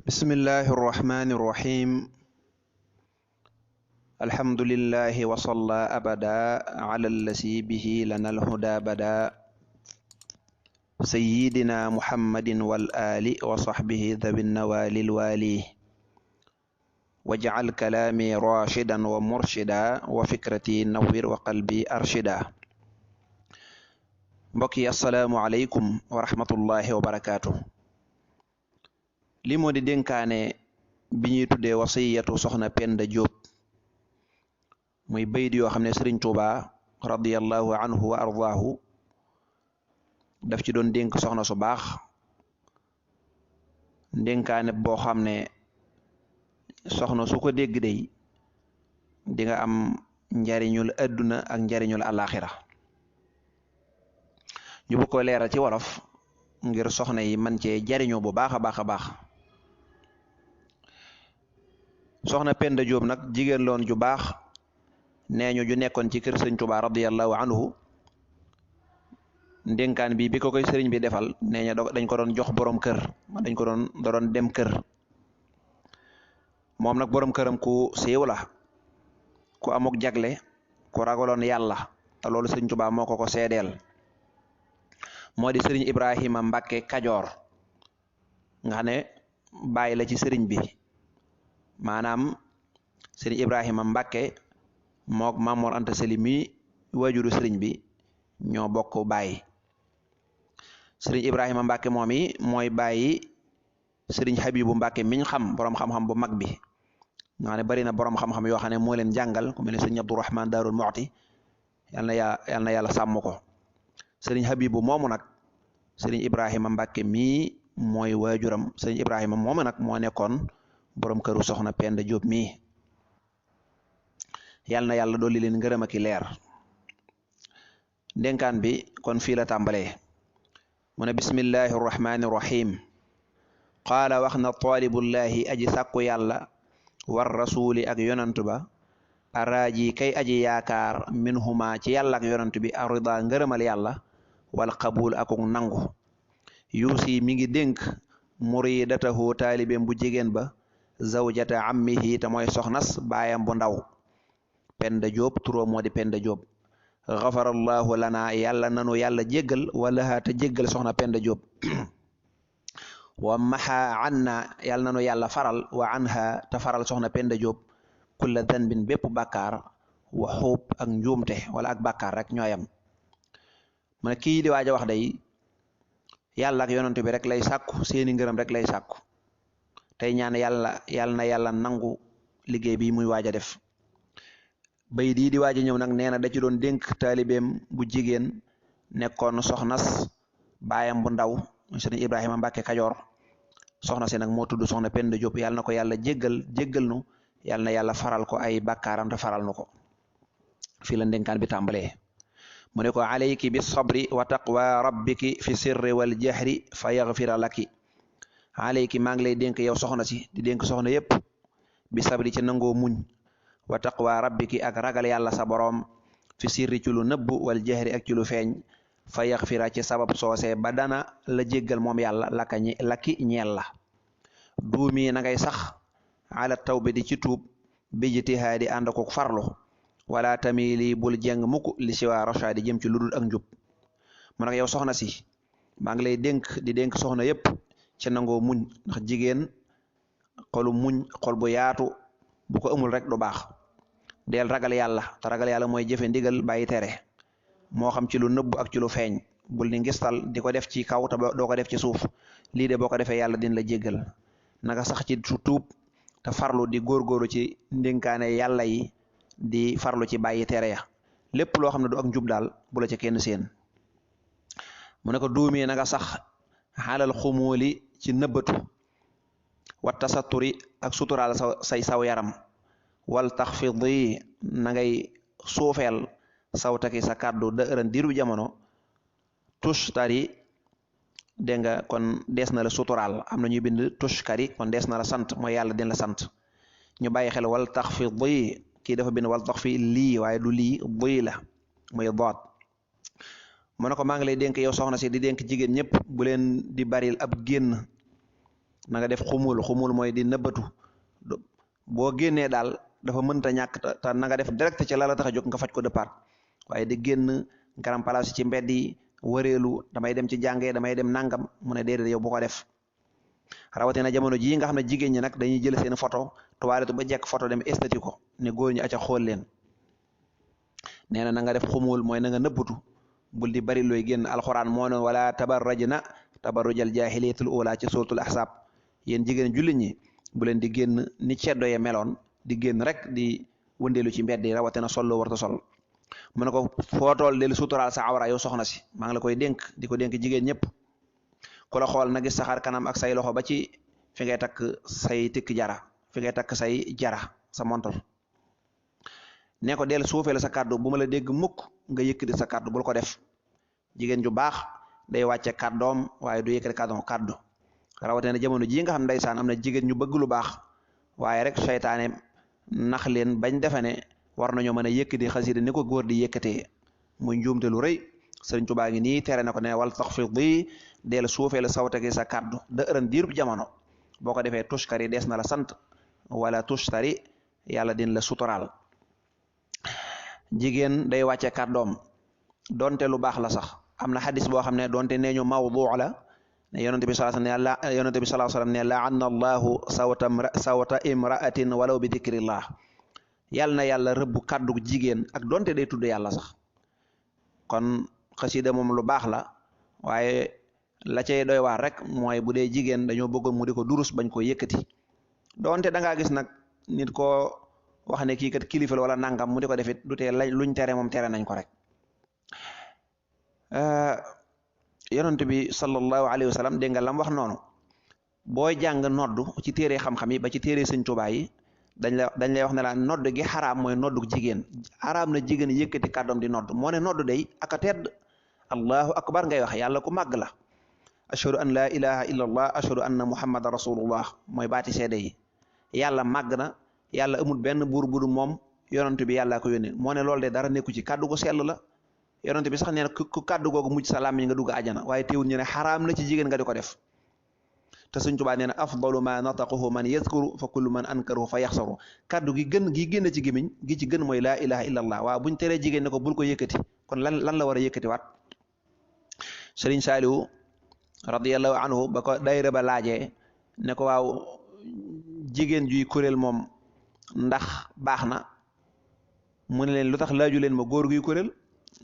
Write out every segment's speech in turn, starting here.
bismillahi irrahmani irrahim alhamdulillahi wa salla abada ala allasi bihi lana alhuda bada sayyidina muhammadin wal ali wa sahbihi dhawi nawali alwali waj'al kalami rashidan wa murshida wa fikrati nawwir wa qalbi arshida. Mbokk yi assalaamu aleykum wa rahmatullahi wa barakaatu. li moo di dénkaane bi ñuy tuddee wasiyatu soxna Penda Diop muy bayit yoo xam ne Sëriñ Tuuba radiyallahu anhu wa ardaahu daf ci doon dénk soxna su baax, dénkaane boo xam ne soxna su ko dégg dey di nga am njariñul adduna ak njariñul alaxira. ñu bëgg ko leeral ci wolof ngir soxna yi man cee jariñoo bu baax a baax a baax. soxna Penda Diop nag jigéen loon ju baax, nee ñu ju nekkoon ci kër sëriñ Tuubaa radiyallahu anhu. ndénkaan bi ko koy sëriñ bi defal nee ña dañ ko doon jox borom kër, dañ ko doon dem kër. moom nag borom këram ku siiw la, ku amuk jagle, ku ragaloon yàlla, te loolu sëriñ Tuubaa moo ko seedeel. moo di sëriñ Ibrahima Mbàkke Kajoor, nga xam ne bàyyi la ci sëriñ bi. maanaam sëriñ Ibrahima Mbàkke mook Mamoor Anta Sali mi waajuru sëriñ bi ñoo bokk bàyyi. sëriñ Ibrahima Mbàkke moom yi mooy bàyyi sëriñ Habibu Mbàkke miñ xam, borom xam-xam bu mag bi nga xam ne bari na borom xam-xam yoo xam ne moo leen jàngal, ku mel ne sëriñ Abdurahmaan Daarul Muxti, yal na yàlla sàmm ko. sëriñ Habibu moomu nag sëriñ Ibrahima Mbàkke mii mooy waajuram. sëriñ Ibrahima moomu nag moo nekkoon borom këru soxna Penda Diop mii. yal na yàlla dolli leen ngërëm ak i leer. ndénkaan bi kon fii la tàmbalee. mu ne bismillahi irrahmani irrahim. qaala wax na taalibullahi aji sàkku yàlla war rasuli ak yonantu ba, araaji kay aji yaakaar minhuma ci yàlla ak yonantu bi, arida ngërëmal yàlla, wal qabul akuk nangu. yuusi mi ngi dénk muridatahu taalibeem bu jigéen ba, zawjata ammihi te mooy soxnas baayam bu ndaw. Penda Diop turoo moo di Penda Diop. gafarallahu lana yàlla nanu yàlla jéggal, walaha te jéggal soxna Penda Diop. wa maha anna yàlla nanu yàlla faral, wa anha te faral soxna Penda Diop, kulla danbin bépp bàkkaar, wa xuub ak njuumte wala ak bàkkaar rek ñooyam. mu ne kii di waaj a wax day yàlla ak yonent bi rek lay sàkku, seeni ngërëm rek lay sàkku, tey ñaan yàlla na yàlla nangu liggéey bi muy waaj a def. bay di waaj a ñëw nag nee na da ci doon dénk taalibeem bu jigéen, nekkoon soxnas baayam bu ndaw sëriñ Ibrahima Mbàkke Kajoor. soxna si nag moo tudd soxna Penda Diop. yàlla na ko yàlla jéggal nu, yàlla na yàlla faral ko ay bàkkaaram te faral nu ko. fii la ndénkaan bi tàmbalee. mu ne ko alayki bi sabri wa taqwa rabbiki fi sirri wal jahri fa yaghfira laki. alayki maa ngi lay dénk yow soxna si, di dénk soxna yépp, bi sabri ci nangoo muñ, wa taqwa rabbiki ak ragal yàlla sa boroom, fi sirri ci lu nëbb, wal jahri ak ci lu feeñ, fa yaghfira ci sabab soosee ba dana la jéggal moom yàlla laki ñeel la. duumi na ngay sax ala tawbi di ci tuub, bi jitihaadi ànd ko farlu, wala tamili bul jeng mukk li siwa rashadi jëm ci ludul ak njub. mu nag yow soxna si maa ngi lay di dénk soxna yépp ci nangoo muñ, ndax jigéen xolu muñ, xol bu yaatu bu ko amul rek du baax. del ragal yàlla, te ragal yàlla mooy jëfe ndigal bàyyi tere, moo xam ci lu nëbb ak ci lu feeñ. bul ni ngistal di ko def ci kaw te doo ko def ci suuf. lii de boo ko defee yàlla din la jéggal. naka sax ci tuub te farlu di góorgóorlu ci ndénkaane yàlla yi, di farlu ci bàyyi tere ya. lépp loo xam ne du ak njub daal bu la ca kenn seen. mu ne ko duumi na nga sax xaalal xumóoli ci nëbbatu, wa tasatturi ak suturaal saw yaram, wal taxfidi na ngay suufeel sawtaki sa kàddu dëran diiru jamono, tushtari dégg nga kon dees na la suturaal. am na ñuy bind tushkari, kon dees na la sant, mooy yàlla din la sant. ñu bàyyi xel wal taxfidi, kii dafa bind wal taxfi lii, waaye du lii buy la muy doot. mu ne ko maa ngi lay dénk yow soxna si, di dénk jigéen ñëpp, bu leen di baril ab génn na nga def xumul mooy di nëbbatu boo génnee daal dafa mënta ñàkk te na nga def direct ci la tax a jóg nga faj ko départ waaye di génn garam place ci mbedd yi wëreelu damay dem ci jàngee damay dem nangam mu ne déedéet yow bu ko def rawatina jamono jii nga xam ne jigéen ñi nag dañuy jël seen photo toilette ba jekk photo dem esthétique ko ne góor ñi aca xool leen nee na nga def xumul mooy na nga nëbbatu bul di bari looy génn alxuraan moo ne wala tabarrajna tabarrujal jaahiliyatul ula ci suratul ahzab yéen jigéen jullit ñi bu leen di génn ni ceddo ye meloon di génn rek di wëndeelu ci mbedd yi rawatina sol loo warta sol mu ne ko foo tool del suturaal sa awra yow soxna si maa ngi la koy dénk di ko dénk jigéen ñëpp ku la xool na gis saxaar kanam ak say loxo ba ci fi ngay takk say tikk jara fi ngay takk say jara sa montor ne ko del suufeel sa kàddu bu ma la dégg mukk nga yëkkati sa kàddu bul ko def jigéen ju baax day wàcce kàddoom waaye du yëkkati kàddu rawatina jamono jii nga xam ndeysaan am na jigéen ñu bëgg lu baax waaye rek seytaane nax leen bañ defe ne war nañoo mën a yëkkati xasida ni ko góor di yëkkatee muy njuumte lu rëy Sëriñ Tuubaa ngi nii tere na ko ne wal taxfidi del suufeel sawtaki sa kàddu da ëran diirub jamono boo ko defee tuskari dees na la sant wala tushtari yàlla din la sutural jigéen day wàcce kàddoom donte lu baax la sax am na xadis boo xam ne donte nee ñu mawdu la ne yonente bi sallallahu sallam ne laana allahu sawta imraatin walaw bi dikrillah yàlla na yàlla rëbb kàddu jigéen ak donte day tudd yàlla sax kon xasida moom lu baax la waaye la cay doy waar rek mooy bu dee jigéen dañoo bëggoon mu di ko durus bañ ko yëkkati donte da ngaa gis nag nit koo wax ne kii kat kilifa la wala nangam mu di ko defit du tee luñ tere moom tere nañ ko rek yonent bi sallallahu alayhi wa sallam dégg nga lam wax noonu booy jàng noddu ci téere xam-xam yi ba ci téere Sëñ Tuubaa yi dañ lay wax ne la nodd gi xaraam mooy noddu jigéen xaraam na jigéen yëkkati kàddoom di nodd moo ne nodd day aka tedd allahu akbar ngay wax yàlla ku màgg la ashhadu an laa ilaha illa allah ashhadu anna muhammadan rasulullah mooy baati seede yi yàlla màgg na yàlla amul benn buur bu dul moom yonent bi yàllaa ko yónnee moo ne loolu de dara nekku ci kàddu gu sell la yonent bi sax nee na ku kàddu googu mujj sa làmmiñ nga dugg àjjana waaye teewul ñu ne xaraam na ci jigéen nga di ko def te Sëñ Tuubaa nee na afdalu ma nataqahu man yadkuru fa kullu man ankarahu fa yaxsaru kàddu gi génn ci gémmiñ gi ci gën mooy laa ilaha illa allah waaw buñ teree jigéen ne ko bul ko yëkkati kon lan la war a yëkkati waat Sëriñ Saaliwu radiyallahu anhu ba ko dayra ba laajee ne ko waaw jigéen juy kuréel moom ndax baax na mu ne leen lu tax laaju leen ma góor guy kuréel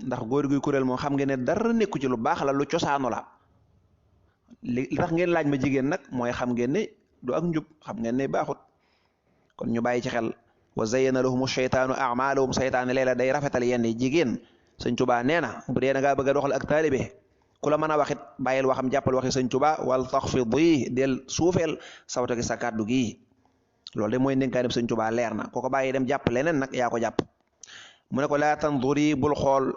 ndax góor guy kuréel moom xam ngeen ne dara nekku ci lu baax la lu cosaanu la li tax ngeen laaj ma jigéen nag mooy xam ngeen ne du ak njub xam ngeen ne baaxut kon ñu bàyyi ci xel wa zayyana lahum sheytaanu a'maalahum seytaane leela day rafetal yenn jigéen Sëñ Tuubaa nee na bu dee da ngaa bëgg a doxal ak taalibe ku la mën a waxit bàyyil waxam jàppal waxi Sëñ Tuubaa wal taxfidi del suufeel sawta gi sa kàddu gi loolu de mooy ndénkaanib Sëñ Tuubaa leer na ko ko bàyyi dem jàpp leneen nag yaa ko jàpp mu ne ko laa tanduri bul xool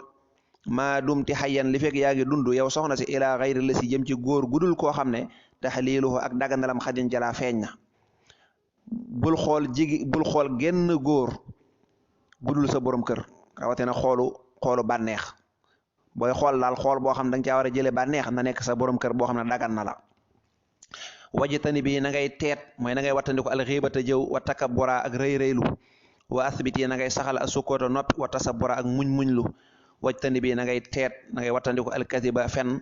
maa dumti xayyan li fekk yaa ngi dund yow soxna si ilaa xayri la si jëm ci góor gudul koo xam ne taxliiluhu ak dagandalam xadin jalaa feeñ na bul xool genn góor gudul sa borom kër rawatina xoolu bànneex booy xool daal xool boo xam da nga caa war a jëlee bànneex na nekk sa borom kër boo xam ne dagan na la wajitani bi na ngay teet mooy na ngay wattandiku alxiibata jëw wa takabbura ak rëy-rëylu wa asbiti na ngay saxal a sukkoota noppi wa tasabura ak muñ-muñlu wajtani bi na ngay teet na ngay wattandiku alkadiba fen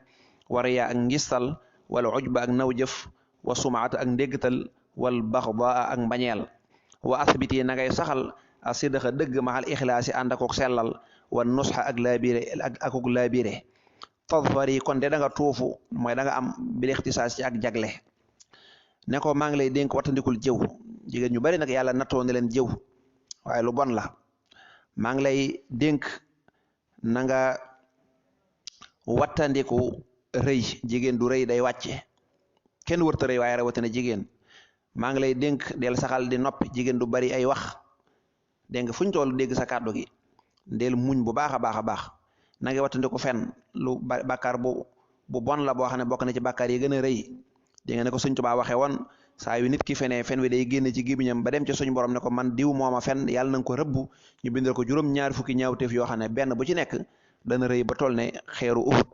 wariya ak ngistal wal ujba ak nawjëf wa sumaata ak ndéggtal wal baxdaa ak mbañeel wa asbiti na ngay saxal a siddaxa dëgg maxal ixlaasi ànd akook sellal wa nusxa ak akuk laabire tadfari kon de da nga tuufu mooy da nga am bil ixtisaas ci ak jagle ne ko maa ngi lay dénk wattandikul jëw jigéen ñu bari nag yàlla nattoo ne leen jëw waaye lu bon la maa ngi lay dénk na nga wattandiku rëy jigéen du rëy day wàcce kenn wërta rëy waaye rawatina jigéen maa ngi lay dénk del saxal di noppi jigéen du bari ay wax dégg nga fu ñu toll dégg sa kàddu gi del muñ bu baax a baax a baax na nga wattandiku fen lu bàkkaar bu bon la boo xam ne bokk na ci bàkkaar yi gën a rëy dégg nga ne ko Sëñ Tuubaa waxee woon saa yu nit ki fenee fen wi day génn ci gémmiñam ba dem ci suñu borom ne ko man diw mooma fen yàlla na nga ko rëbb ñu bindal ko juróom-ñaar fukki ñaawteef yoo xam ne benn bu ci nekk dana rëy ba toll ne xeeru Uhud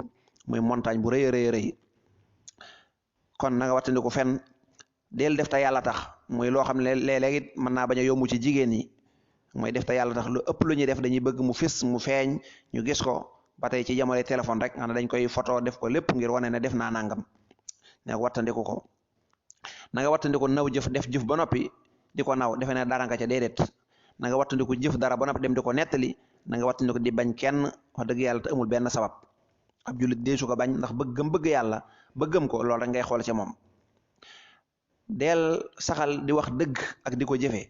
muy montagne bu rëy a rëy kon na nga wattandiku fen del def te yàlla tax muy loo xam ne léeg-léeg it mën naa bañ a yomb ci jigéen ñi mooy def te yàlla tax lu ëpp lu ñuy def dañuy bëgg mu fis mu feeñ ñu gis ko ba tey ci jamono téléphone rek nga ne dañ koy photo def ko lépp ngir wane ne def naa nangam ne wattandiku ko na nga wattandiku naw jëf def jëf ba noppi di ko naw defe ne dara nga ca déedéet na nga wattandiku jëf dara ba noppi dem di ko nettali na nga wattandiku di bañ kenn wax dëgg yàlla te amul benn sabab ab jullit deesu ko bañ ndax bëggam bëgg yàlla bëggam ko loolu rek ngay xool ca moom del saxal di wax dëgg ak di ko jëfee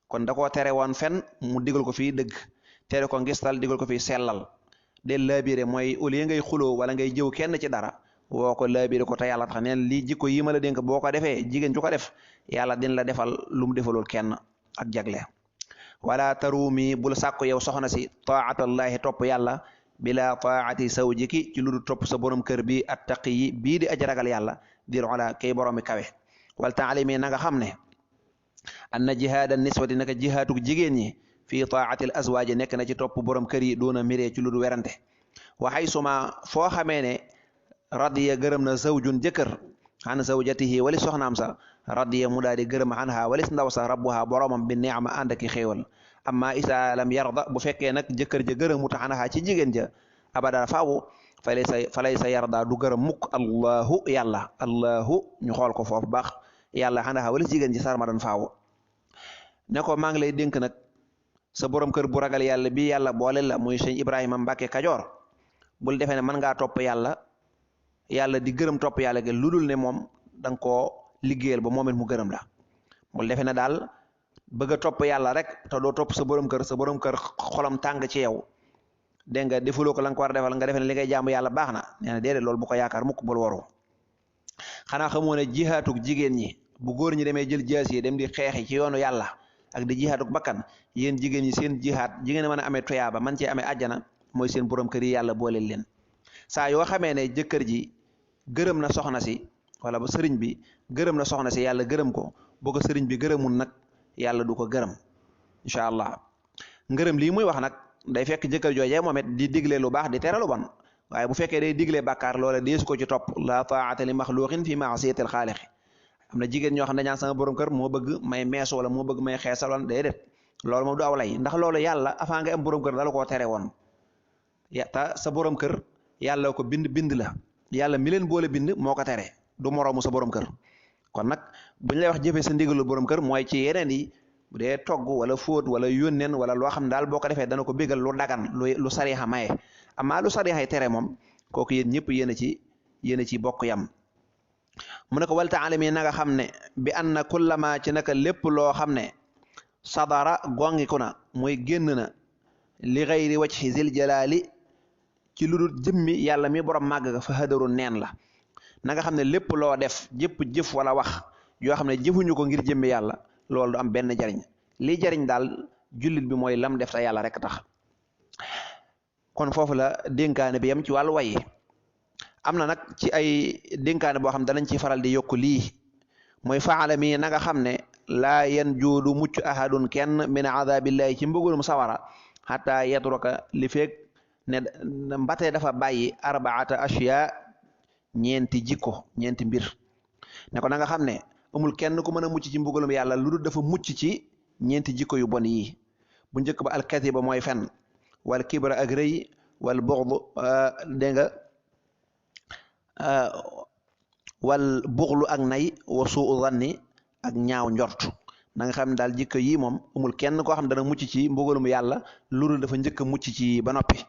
kon da koo tere woon fen mu digal ko fii dëgg tere ko ngistal digal ko fii sellal del laabire mooy au lieu ngay xuloo wala ngay jëw kenn ci dara woo ko laabire ko te yàlla tax neen lii jikko yi ma la dénk boo ko defee jigéen ju ko def yàlla din la defal lu mu defalul kenn ak jagle wala tarumi bul sàkku yow soxna si taatallahi topp yàlla bila taati sawjiki ci lu du topp sa borom kër bi attaqi yi bii di aji ragal yàlla dir ola kay boroomi kawe wal taalimi na nga xam ne anna jihaada niswati naka jihaatug jigéen ñi fii taatil azwaaji nekk na ci topp borom kër yi doona miree ci lu du werante waxay suma foo xamee ne radiya gërëm na zawjun jëkkër an zawjatihi wali soxnaam sa radiya mu daal di gërëm anha walis ndaw sa rabbuha boromam bi neema ànd aki xéewal amma isa lam yarda bu fekkee nag jëkkër ja gërëmut anha ci jigéen ja abada faawu falay sa yarda du gërëm mukk allahu yàlla allahu ñu xool ko foofu baax yàlla anha walis jigéen ji sarmadan faawu ne ko maa ngi lay dénk nag sa borom kër bu ragal yàlla bi yàlla boole la muy sëñ Ibrahima Mbàkke Kajoor bul defee ne mën ngaa topp yàlla yàlla di gërëm topp yàlla ge lu dul ne moom da nga koo liggéeyal ba moom it mu gërëm la bul defee ne daal bëgg a topp yàlla rek te doo topp sa borom kër xolam tàng ci yow dégg nga defuloo ko la nga ko war a defal nga defee ne li ngay jaamu yàlla baax na nee na déedéet loolu bu ko yaakaar mukk bul waru xanaa xamoo ne jihaatug jigéen ñi bu góor ñi demee jël jaas yi dem di xeexi ci yoonu yàlla ak di jihaatug bakkan yéen jigéen ñi seen jihaat jigéen mën a amee toyaaba man cee amee àjjana mooy seen borom kër yi yàlla booleel leen saa yoo xamee ne jëkkër ji gërëm na soxna si wala ba sëriñ bi gërëm na soxna si yàlla gërëm ko boo ko sëriñ bi gërëmul nag yàlla du ko gërëm incha allah ngërëm lii muy wax nag day fekk jëkkër joojee moom it di digle lu baax di tere lu bon waaye bu fekkee day digle bàkkaar loola deesu ko ci topp la taata li maxluqin fi maasiyatil xaaliqi am na jigéen ñoo xam ne dañaan sama borom kër moo bëgg may meesu wala moo bëgg may xeesal wala déedéet loolu moom du aw lay ndax loolu yàlla avant nga am borom kër dala koo tere woon ta sa borom kër yàlla ko bind la yàlla mi leen boole bind moo ko tere du moroomu sa borom kër kon nag buñ lay wax jëfee sa ndigalu borom kër mooy ci yeneen yi bu dee togg wala fóot wala yónneen wala loo xam ne daal boo ko defee dana ko bégal lu dagan lu sariixa maye amaa lu sariixay tere moom kooku yéen ñëpp yéen a ci bokk yam mu ne ko wal taalami na nga xam ne bi anna kullama ci naka lépp loo xam ne sadara gongiku na mooy génn na li gayri wajhi zil jalaali ci lu dul jëmmi yàlla mi borom màgg ga fa hadaru neen la na nga xam ne lépp loo def jëpp jëf wala wax yoo xam ne jëfuñu ko ngir jëmmi yàlla loolu du am benn jariñ li jariñ daal jullit bi mooy lam def te yàlla rek tax kon foofu la dénkaane bi yam ci wàllu wayi am na nag ci ay dénkaane boo xam ne danañ ci faral di yokk lii mooy faala mi na nga xam ne laa yan joodu mucc ahadun kenn min azabillahi ci mbëgulum sawara xataa yatruka li feeg ne mbatee dafa bàyyi arbaata ashiya ñeenti jikko ñeenti mbir ne ko na nga xam ne amul kenn ku mën a mucc ci mbugalum yàlla lu dul dafa mucc ci ñeenti jikko yu bon yi bu njëkk ba alkatiba mooy fen wal kibra ak rëy wal buxdu dégg nga wal buxlu ak nay wa suu zanni ak ñaaw njort na nga xam ne daal jikko yi moom amul kenn koo xam dana mucc ci mbugalum yàlla lu dul dafa njëkk a mucc ci ba noppi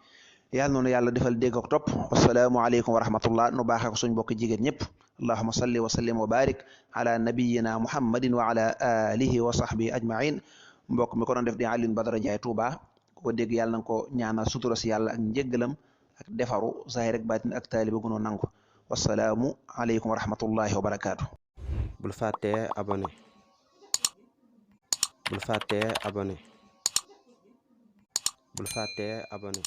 yàlla noonu yàlla defal dégg ak topp wasalaamu aleykum wa rahmatullah nu baaxee ko suñ bokk jigéen ñëpp allahuma salli wa sallim wa barik ala nabiyina muhammadin wa ala alihi wa sahbihi ajmain mbokk mi ko doon def di Alioune Badara Ndiaye Touba ko dégg yàlla na nga ko ñaanal sutura si yàlla ak njéggalam ak defaru zahir ak baatin ak taaliba gunoo nangu wasalaamu aleykum wa rahmatullahi wa barakaatu. bul fàttee abonné bul fàttee abonné bul fàttee abonné